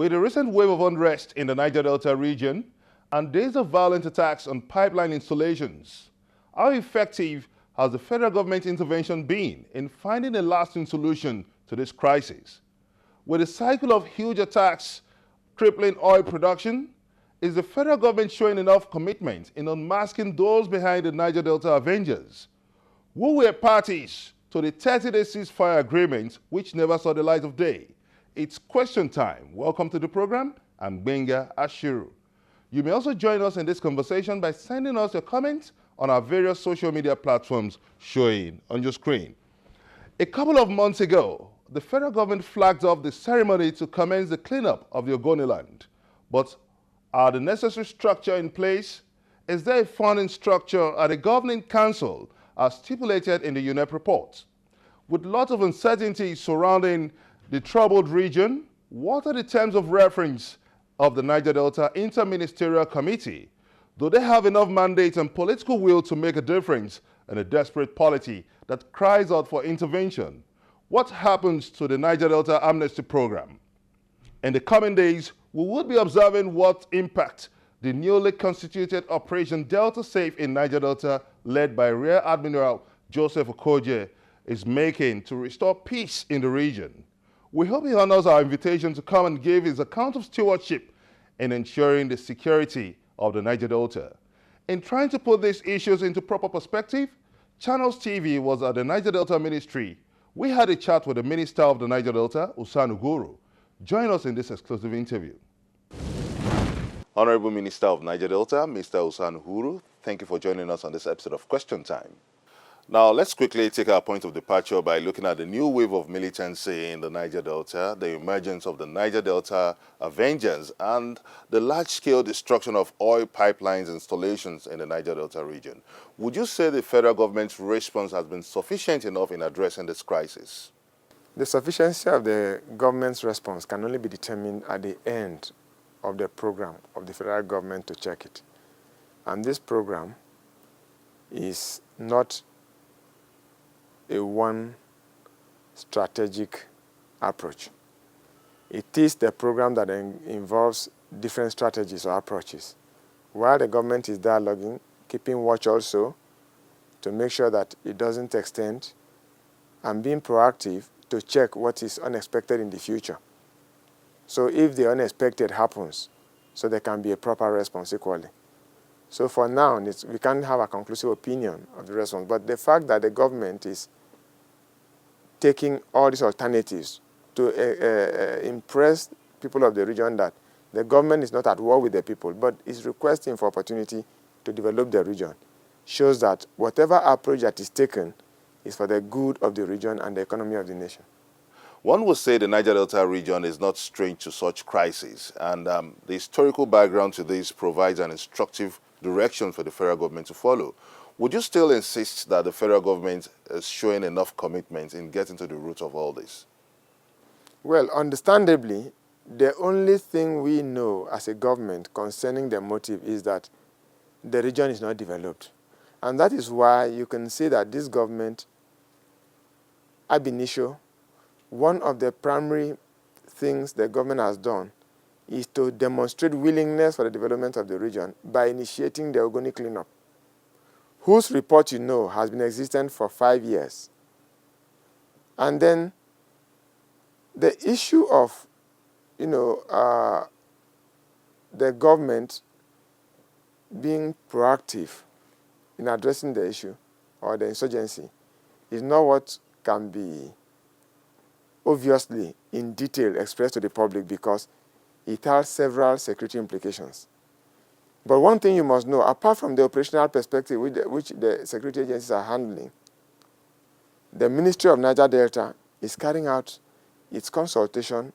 With the recent wave of unrest in the Niger-Delta region and days of violent attacks on pipeline installations, how effective has the federal government intervention been in finding a lasting solution to this crisis? With a cycle of huge attacks crippling oil production, is the federal government showing enough commitment in unmasking those behind the Niger-Delta Avengers, who were parties to the 30-day ceasefire agreement which never saw the light of day? It's question time. Welcome to the program. I'm Benga Ashiru. You may also join us in this conversation by sending us your comments on our various social media platforms showing on your screen. A couple of months ago, the federal government flagged off the ceremony to commence the cleanup of the Ogoniland. But are the necessary structure in place? Is there a funding structure at the governing council as stipulated in the UNEP report? With lots of uncertainty surrounding the troubled region, what are the terms of reference of the Niger-Delta Interministerial Committee? Do they have enough mandate and political will to make a difference in a desperate polity that cries out for intervention? What happens to the Niger-Delta Amnesty Program? In the coming days, we will be observing what impact the newly constituted Operation Delta Safe in Niger-Delta, led by Rear Admiral Joseph Okoje, is making to restore peace in the region. We hope he honors our invitation to come and give his account of stewardship in ensuring the security of the Niger-Delta. In trying to put these issues into proper perspective, Channels TV was at the Niger-Delta Ministry. We had a chat with the Minister of the Niger-Delta, Usan Uguru. Join us in this exclusive interview. Honorable Minister of Niger-Delta, Mr. Usan Uguru, thank you for joining us on this episode of Question Time. Now, let's quickly take our point of departure by looking at the new wave of militancy in the Niger-Delta, the emergence of the Niger-Delta Avengers, and the large-scale destruction of oil pipelines installations in the Niger-Delta region. Would you say the federal government's response has been sufficient enough in addressing this crisis? The sufficiency of the government's response can only be determined at the end of the program of the federal government to check it. And this program is not a one strategic approach. It is the program that involves different strategies or approaches. While the government is dialoguing, keeping watch also to make sure that it doesn't extend, and being proactive to check what is unexpected in the future. So if the unexpected happens, so there can be a proper response equally. So for now, we can't have a conclusive opinion of the response, but the fact that the government is taking all these alternatives to impress people of the region that the government is not at war with the people, but is requesting for opportunity to develop the region, shows that whatever approach that is taken is for the good of the region and the economy of the nation. One would say the Niger-Delta region is not strange to such crises, and the historical background to this provides an instructive direction for the federal government to follow. Would you still insist that the federal government is showing enough commitment in getting to the root of all this? Well, understandably, the only thing we know as a government concerning the motive is that the region is not developed. And that is why you can see that this government, ab initio, one of the primary things the government has done is to demonstrate willingness for the development of the region by initiating the Ogoni cleanup, whose report, you know, has been existent for 5 years. And then the issue of, the government being proactive in addressing the issue or the insurgency is not what can be obviously in detail expressed to the public because it has several security implications. But one thing you must know, apart from the operational perspective which the security agencies are handling, the Ministry of Niger-Delta is carrying out its consultation.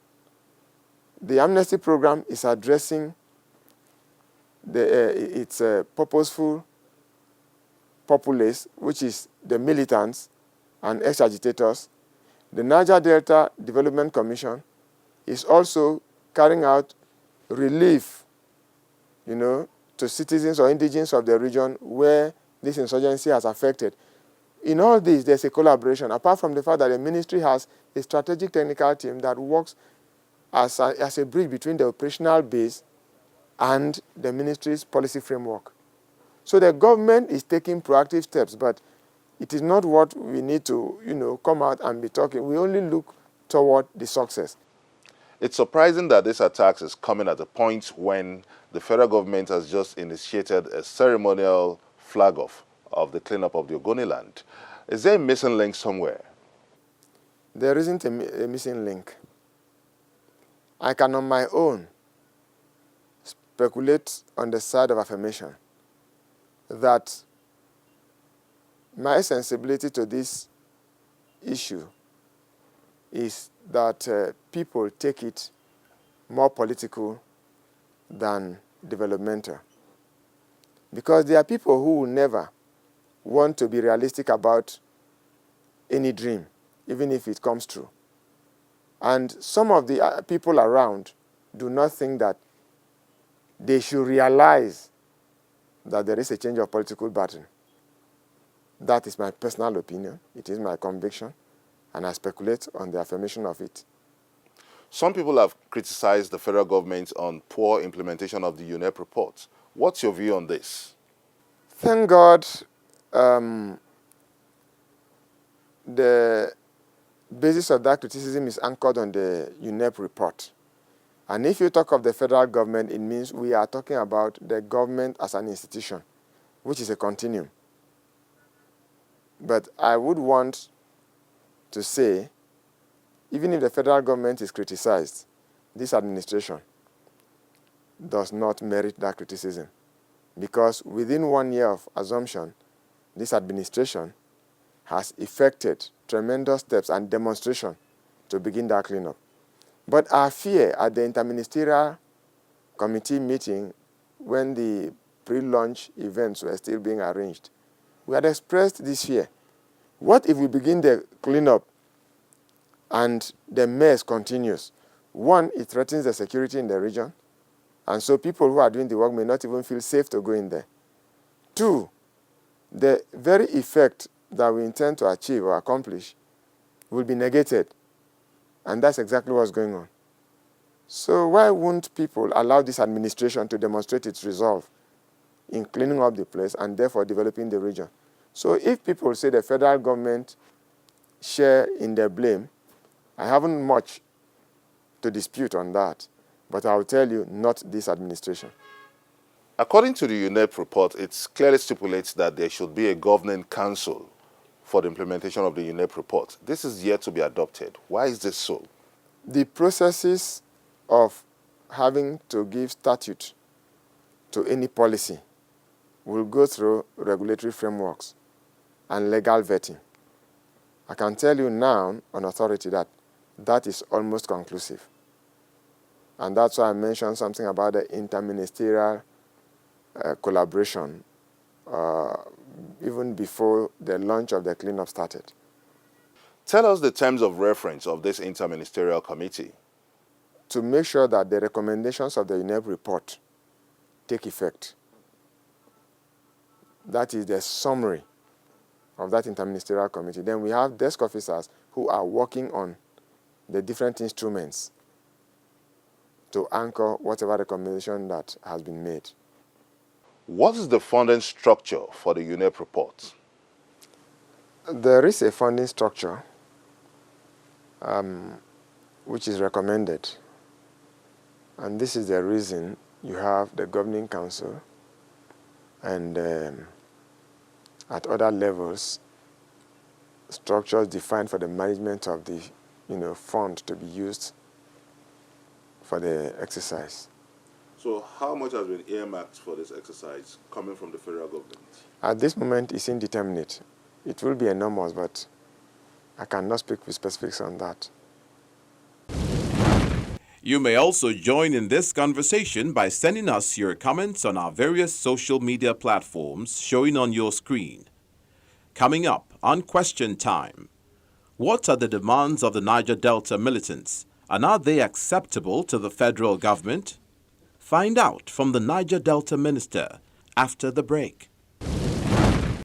The amnesty program is addressing its purposeful populace, which is the militants and ex-agitators. The Niger-Delta Development Commission is also carrying out relief, to citizens or indigenes of the region where this insurgency has affected. In all this, there's a collaboration, apart from the fact that the ministry has a strategic technical team that works as a bridge between the operational base and the ministry's policy framework. So the government is taking proactive steps, but it is not what we need to, come out and be talking. We only look toward the success. It's surprising that this attack is coming at a point when the federal government has just initiated a ceremonial flag-off of the cleanup of the Ogoni land. Is there a missing link somewhere? There isn't a missing link. I can on my own speculate on the side of affirmation that my sensibility to this issue is that people take it more political than developmental. Because there are people who will never want to be realistic about any dream, even if it comes true. And some of the people around do not think that they should realize that there is a change of political pattern. That is my personal opinion. It is my conviction. And I speculate on the affirmation of it. Some people have criticized the federal government on poor implementation of the UNEP report. What's your view on this? Thank God the basis of that criticism is anchored on the UNEP report. And if you talk of the federal government, it means we are talking about the government as an institution, which is a continuum. But I would want to say, even if the federal government is criticized, this administration does not merit that criticism. Because within 1 year of assumption, this administration has effected tremendous steps and demonstration to begin that cleanup. But our fear at the interministerial committee meeting, when the pre-launch events were still being arranged, we had expressed this fear. What if we begin the cleanup and the mess continues? One, it threatens the security in the region, and so people who are doing the work may not even feel safe to go in there. Two, the very effect that we intend to achieve or accomplish will be negated, and that's exactly what's going on. So why won't people allow this administration to demonstrate its resolve in cleaning up the place and therefore developing the region? So if people say the federal government share in the blame, I haven't much to dispute on that, but I'll tell you, not this administration. According to the UNEP report, it clearly stipulates that there should be a governing council for the implementation of the UNEP report. This is yet to be adopted. Why is this so? The processes of having to give statute to any policy will go through regulatory frameworks and legal vetting. I can tell you now on authority that that is almost conclusive. And that's why I mentioned something about the interministerial collaboration even before the launch of the cleanup started. Tell us the terms of reference of this interministerial committee. To make sure that the recommendations of the UNEP report take effect. That is the summary of that interministerial committee. Then we have desk officers who are working on the different instruments to anchor whatever recommendation that has been made. What is the funding structure for the UNEP report? There is a funding structure which is recommended. And this is the reason you have the governing council and at other levels, structures defined for the management of the fund to be used for the exercise. So how much has been earmarked for this exercise coming from the federal government? At this moment, it's indeterminate. It will be enormous, but I cannot speak with specifics on that. You may also join in this conversation by sending us your comments on our various social media platforms showing on your screen. Coming up on Question Time, what are the demands of the Niger Delta militants, and are they acceptable to the federal government? Find out from the Niger Delta minister after the break.